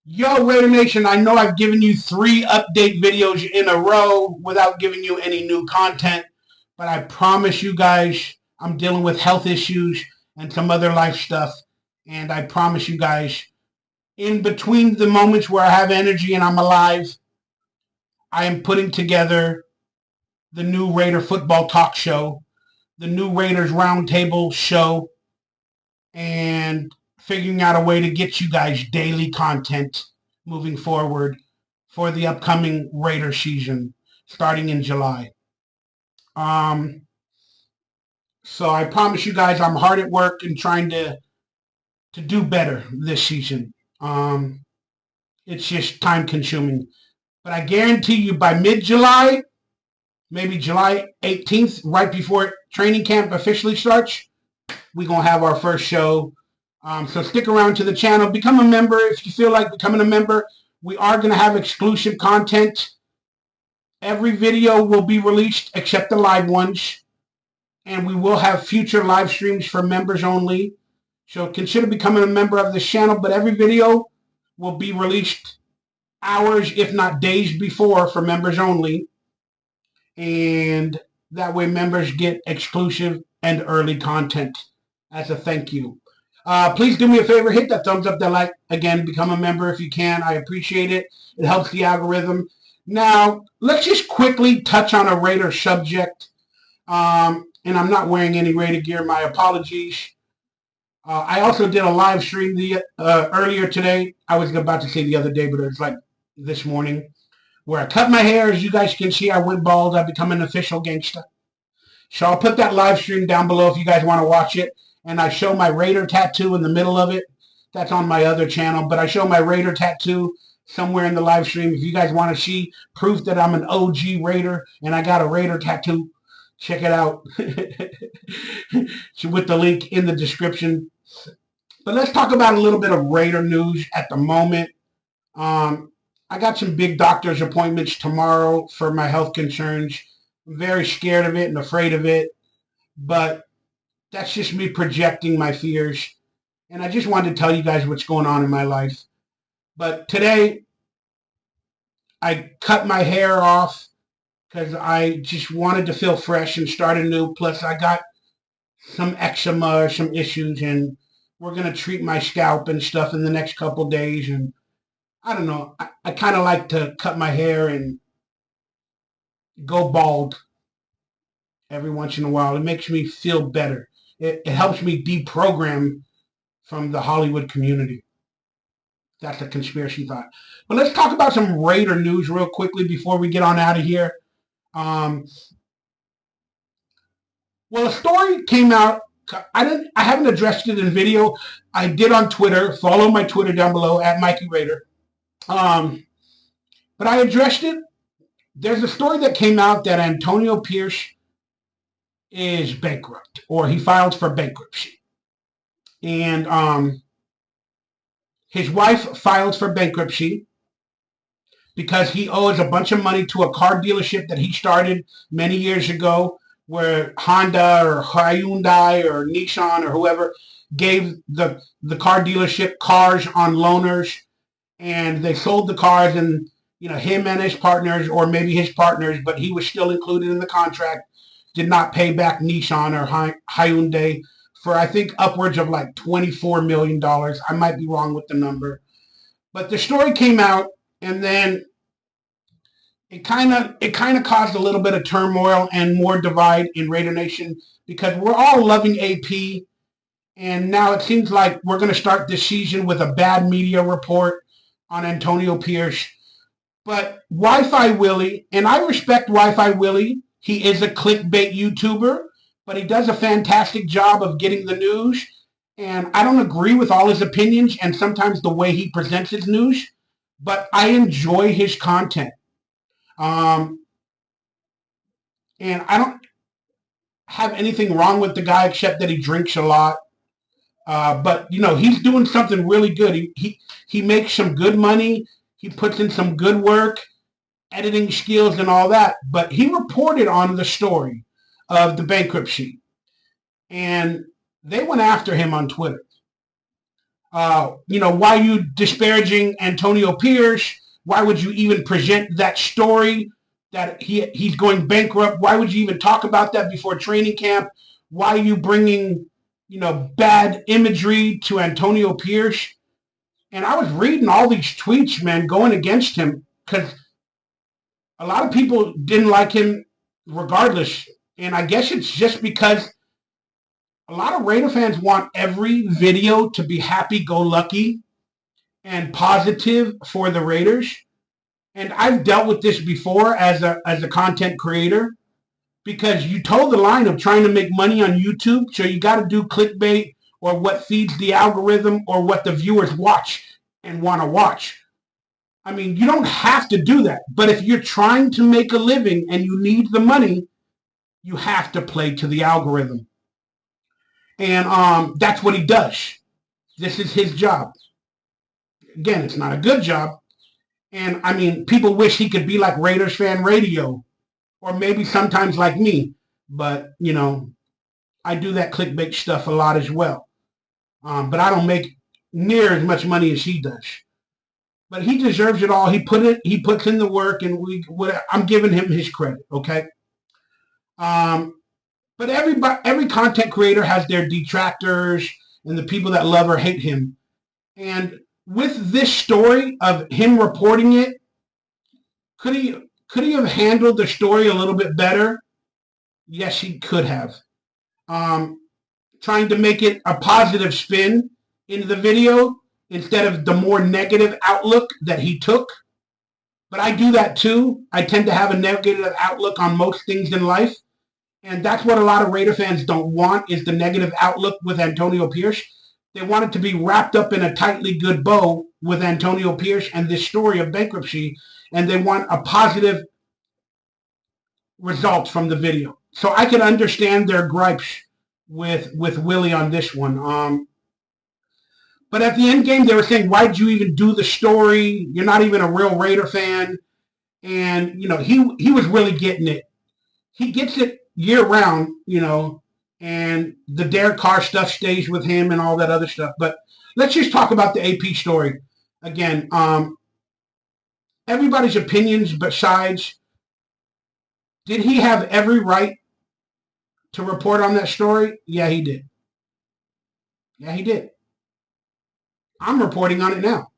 Yo, Raider Nation, I know I've given you 3 update videos in a row without giving you any new content, but I promise you guys I'm dealing with health issues and some other life stuff. And I promise you guys, in between the moments where I have energy and I'm alive, I am putting together the new Raider football talk show, the new Raiders roundtable show, and figuring out a way to get you guys daily content moving forward for the upcoming Raider season starting in July. Um, so I promise you guys I'm hard at work and trying to do better this season. It's just time consuming. But I guarantee you by mid-July, maybe July 18th, right before training camp officially starts, we're going to have our first show. So stick around to the channel. Become a member if you feel like becoming a member. We are going to have exclusive content. Every video will be released except the live ones. And we will have future live streams for members only. So consider becoming a member of this channel. But every video will be released hours, if not days before, for members only. And that way members get exclusive and early content as a thank you. Please do me a favor, hit that thumbs up, that like. Again, become a member if you can. I appreciate it. It helps the algorithm. Now, let's just quickly touch on a Raider subject. And I'm not wearing any Raider gear. My apologies. I also did a live stream earlier today. I was about to say the other day, but it was like this morning, where I cut my hair. As you guys can see, I went bald. I've become an official gangster. So I'll put that live stream down below if you guys want to watch it. And I show my Raider tattoo in the middle of it. That's on my other channel. But I show my Raider tattoo somewhere in the live stream. If you guys want to see proof that I'm an OG Raider and I got a Raider tattoo, check it out with the link in the description. But let's talk about a little bit of Raider news at the moment. I got some big doctor's appointments tomorrow for my health concerns. I'm very scared of it and afraid of it. But that's just me projecting my fears. And I just wanted to tell you guys what's going on in my life. But today, I cut my hair off because I just wanted to feel fresh and start anew. Plus, I got some eczema or some issues, and we're going to treat my scalp and stuff in the next couple days. And I don't know. I kind of like to cut my hair and go bald every once in a while. It makes me feel better. It helps me deprogram from the Hollywood community. That's a conspiracy thought. But let's talk about some Raider news real quickly before we get on out of here. Well, a story came out. I haven't addressed it in video. I did on Twitter. Follow my Twitter down below at Mikey Raider. But I addressed it. There's a story that came out that Antonio Pierce is bankrupt, or he filed for bankruptcy. And his wife filed for bankruptcy because he owes a bunch of money to a car dealership that he started many years ago, where Honda or Hyundai or Nissan or whoever gave the car dealership cars on loaners, and they sold the cars, and him and his partners, or maybe his partners, but he was still included in the contract, did not pay back Nissan or Hyundai for, I think, upwards of like $24 million. I might be wrong with the number. But the story came out, and then it kind of caused a little bit of turmoil and more divide in Raider Nation, because we're all loving AP, and now it seems like we're going to start this season with a bad media report on Antonio Pierce. But Wi-Fi Willie, and I respect Wi-Fi Willie, he is a clickbait YouTuber, but he does a fantastic job of getting the news. And I don't agree with all his opinions and sometimes the way he presents his news, but I enjoy his content. And I don't have anything wrong with the guy except that he drinks a lot. But he's doing something really good. He makes some good money. He puts in some good work, editing skills and all that. But he reported on the story of the bankruptcy, and they went after him on Twitter. Why are you disparaging Antonio Pierce? Why would you even present that story that he's going bankrupt? Why would you even talk about that before training camp? Why are you bringing, bad imagery to Antonio Pierce? And I was reading all these tweets, man, going against him because a lot of people didn't like him regardless. And I guess it's just because a lot of Raider fans want every video to be happy-go-lucky and positive for the Raiders. And I've dealt with this before as a content creator because you toe the line of trying to make money on YouTube, so you got to do clickbait or what feeds the algorithm or what the viewers watch and want to watch. I mean, you don't have to do that, but if you're trying to make a living and you need the money, you have to play to the algorithm. And that's what he does. This is his job. Again, it's not a good job. And I mean, people wish he could be like Raiders Fan Radio or maybe sometimes like me. But, I do that clickbait stuff a lot as well. But I don't make near as much money as he does. But he deserves it all. He puts in the work, and I'm giving him his credit, okay? But every content creator has their detractors and the people that love or hate him. And with this story of him reporting it, could he have handled the story a little bit better? Yes, he could have. Trying to make it a positive spin into the video instead of the more negative outlook that he took. But I do that too. I tend to have a negative outlook on most things in life. And that's what a lot of Raider fans don't want, is the negative outlook with Antonio Pierce. They want it to be wrapped up in a tightly good bow with Antonio Pierce and this story of bankruptcy, and they want a positive result from the video. So I can understand their gripes with Willie on this one. But at the end game, they were saying, why'd you even do the story? You're not even a real Raider fan. And, he was really getting it. He gets it year round, and the Derek Carr stuff stays with him and all that other stuff. But let's just talk about the AP story. Again, everybody's opinions besides, did he have every right to report on that story? Yeah, he did. Yeah, he did. I'm reporting on it now.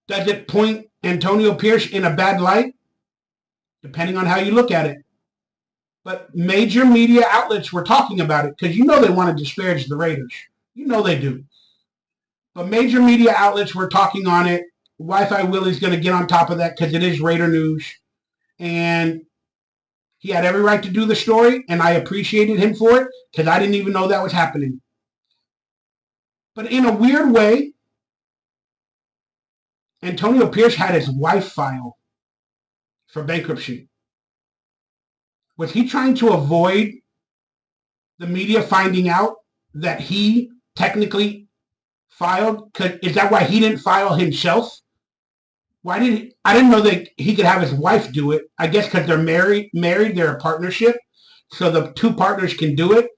Does it point Antonio Pierce in a bad light? Depending on how you look at it. But major media outlets were talking about it because they want to disparage the Raiders. They do. But major media outlets were talking on it. Wi-Fi Willie's going to get on top of that because it is Raider news. And he had every right to do the story, and I appreciated him for it because I didn't even know that was happening. But in a weird way, Antonio Pierce had his wife file for bankruptcy. Was he trying to avoid the media finding out that he technically filed? Is that why he didn't file himself? I didn't know that he could have his wife do it. I guess because they're married, they're a partnership, so the two partners can do it.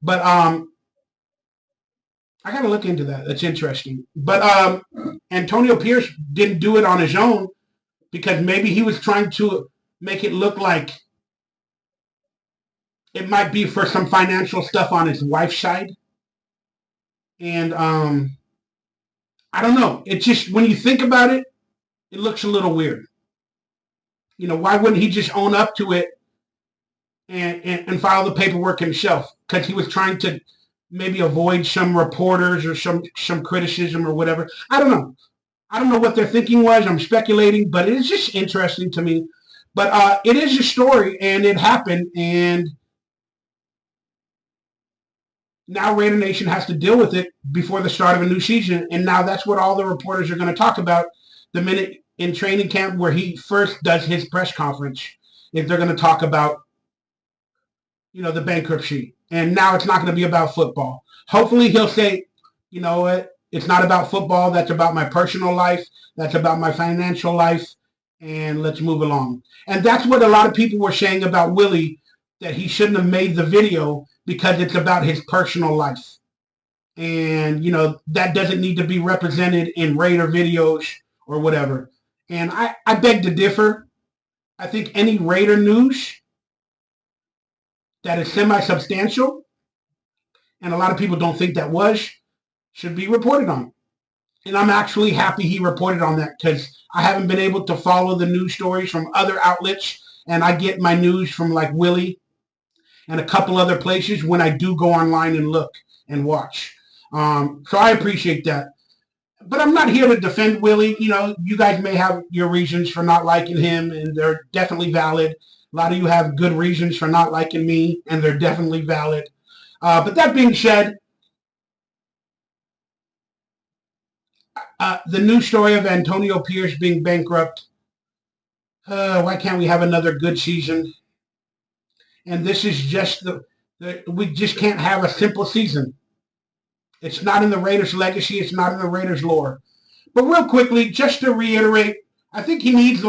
But I got to look into that. That's interesting. But Antonio Pierce didn't do it on his own because maybe he was trying to make it look like it might be for some financial stuff on his wife's side. And I don't know. It's just, when you think about it, it looks a little weird. Why wouldn't he just own up to it and file the paperwork himself? Because he was trying to maybe avoid some reporters or some criticism or whatever. I don't know. I don't know what their thinking was. I'm speculating, but it is just interesting to me. But it is a story, and it happened, and now Raidernation has to deal with it before the start of a new season, and now that's what all the reporters are going to talk about the minute in training camp where he first does his press conference. If they're going to talk about, the bankruptcy, and now it's not going to be about football. Hopefully he'll say, what, it's not about football. That's about my personal life. That's about my financial life, and let's move along. And that's what a lot of people were saying about Willie, that he shouldn't have made the video because it's about his personal life. And, that doesn't need to be represented in Raider videos or whatever. And I beg to differ. I think any Raider news that is semi-substantial, and a lot of people don't think that should be reported on. And I'm actually happy he reported on that, because I haven't been able to follow the news stories from other outlets, and I get my news from like WILLIE and a couple other places when I do go online and look and watch. So I appreciate that. But I'm not here to defend WILLIE. You guys may have your reasons for not liking him, and they're definitely valid. A lot of you have good reasons for not liking me, and they're definitely valid. But that being said, the news story of Antonio Pierce being bankrupt, why can't we have another good season? And this is just we just can't have a simple season. It's not in the Raiders' legacy. It's not in the Raiders' lore. But real quickly, just to reiterate, I think he needs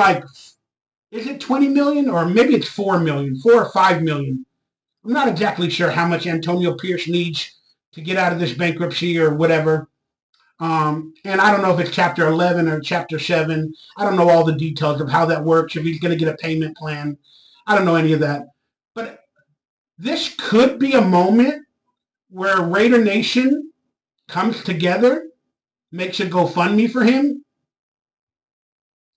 is it 20 million or maybe it's 4 million, 4 or 5 million. I'm not exactly sure how much Antonio Pierce needs to get out of this bankruptcy or whatever. And I don't know if it's Chapter 11 or Chapter 7. I don't know all the details of how that works, if he's going to get a payment plan. I don't know any of that. But this could be a moment where Raider Nation comes together, makes a GoFundMe for him,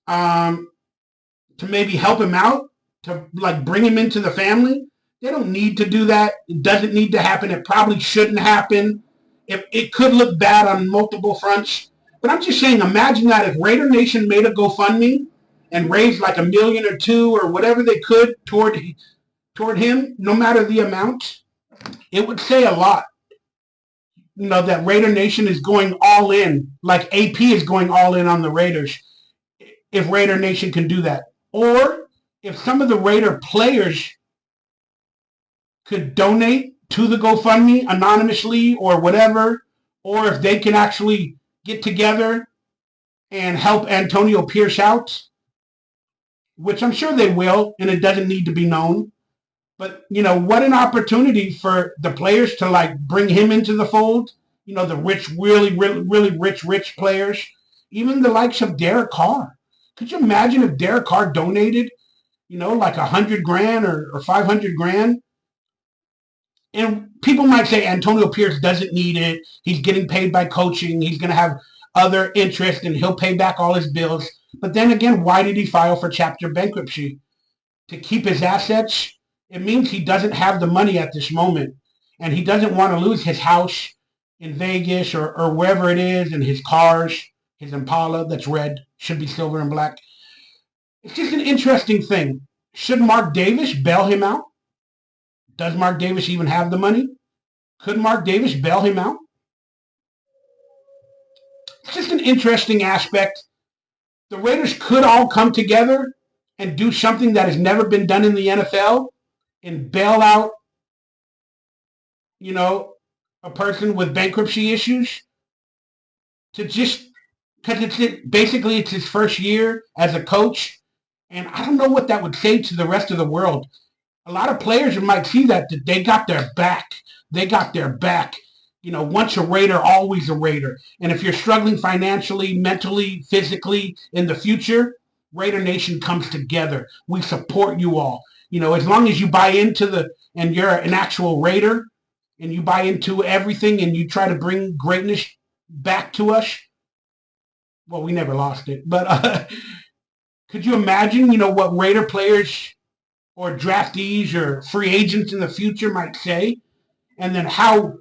to maybe help him out, to bring him into the family. They don't need to do that. It doesn't need to happen. It probably shouldn't happen. It could look bad on multiple fronts. But I'm just saying, imagine that if Raider Nation made a GoFundMe and raised $1 million or $2 million or whatever they could toward him, no matter the amount, it would say a lot. That Raider Nation is going all in, like AP is going all in on the Raiders, if Raider Nation can do that. Or if some of the Raider players could donate to the GoFundMe anonymously or whatever, or if they can actually get together and help Antonio Pierce out, which I'm sure they will, and it doesn't need to be known. But, what an opportunity for the players to bring him into the fold. The rich, really, really, really rich players, even the likes of Derek Carr. Could you imagine if Derek Carr donated, $100,000 or $500,000? And people might say Antonio Pierce doesn't need it. He's getting paid by coaching. He's going to have other interest and he'll pay back all his bills. But then again, why did he file for chapter bankruptcy? To keep his assets? It means he doesn't have the money at this moment. And he doesn't want to lose his house in Vegas or wherever it is, and his cars, his Impala that's red, should be silver and black. It's just an interesting thing. Should Mark Davis bail him out? Does Mark Davis even have the money? Could Mark Davis bail him out? It's just an interesting aspect. The Raiders could all come together and do something that has never been done in the NFL and bail out, a person with bankruptcy issues, to just, because it's his first year as a coach. And I don't know what that would say to the rest of the world. A lot of players might see that they got their back. They got their back. Once a Raider, always a Raider. And if you're struggling financially, mentally, physically in the future, Raider Nation comes together. We support you all. As long as you buy into and you're an actual Raider, and you buy into everything and you try to bring greatness back to us. Well, we never lost it. But could you imagine, what Raider players or draftees or free agents in the future might say? And then how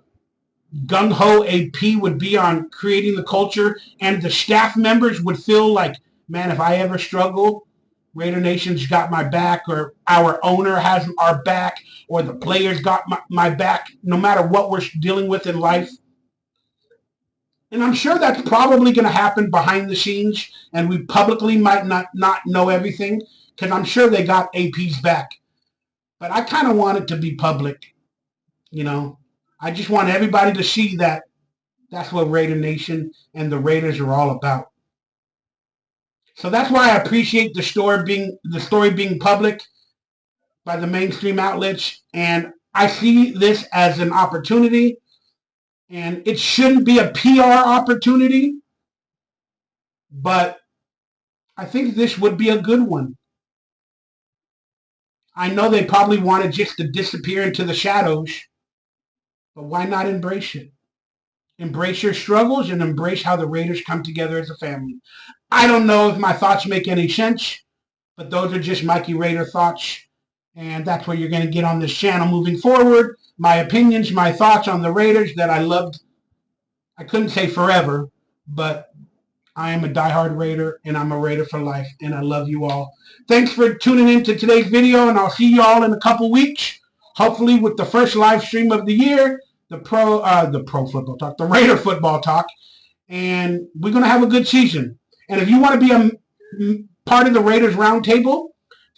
gung-ho AP would be on creating the culture, and the staff members would feel like, man, if I ever struggle, Raider Nation's got my back, or our owner has our back, or the players got my back, no matter what we're dealing with in life. And I'm sure that's probably going to happen behind the scenes, and we publicly might not know everything, because I'm sure they got AP's back. But I kind of want it to be public, I just want everybody to see that that's what Raider Nation and the Raiders are all about. So that's why I appreciate the story being public by the mainstream outlets, and I see this as an opportunity. And it shouldn't be a PR opportunity, but I think this would be a good one. I know they probably wanted just to disappear into the shadows, but why not embrace it? Embrace your struggles and embrace how the Raiders come together as a family. I don't know if my thoughts make any sense, but those are just Mikey Raider thoughts. And that's what you're going to get on this channel moving forward. My opinions, my thoughts on the Raiders that I loved. I couldn't say forever, but I am a diehard Raider, and I'm a Raider for life, and I love you all. Thanks for tuning in to today's video, and I'll see you all in a couple weeks, hopefully with the first live stream of the year, the pro football talk, the Raider football talk, and we're going to have a good season. And if you want to be a part of the Raiders Roundtable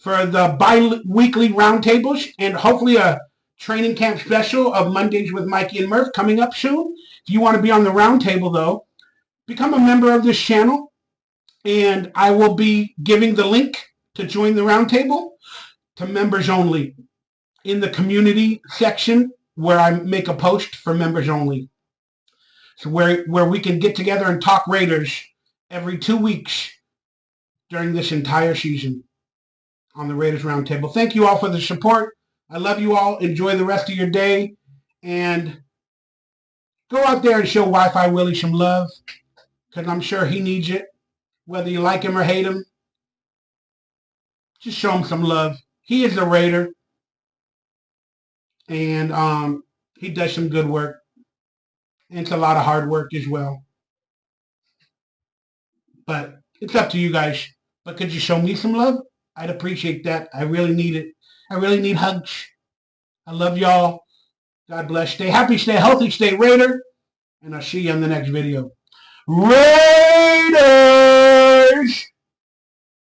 for the bi-weekly roundtables and hopefully a training camp special of Mondays with Mikey and Murph coming up soon, if you want to be on the roundtable, though, become a member of this channel, and I will be giving the link to join the roundtable to members only in the community section where I make a post for members only. So where we can get together and talk Raiders every 2 weeks during this entire season on the Raiders Roundtable. Thank you all for the support. I love you all. Enjoy the rest of your day, and go out there and show Wi-Fi Willie some love, because I'm sure he needs it. Whether you like him or hate him, just show him some love. He is a Raider, and he does some good work. And it's a lot of hard work as well. But it's up to you guys. But could you show me some love? I'd appreciate that. I really need it. I really need hugs. I love y'all. God bless. Stay happy, stay healthy, stay Raider. And I'll see you in the next video. Raider!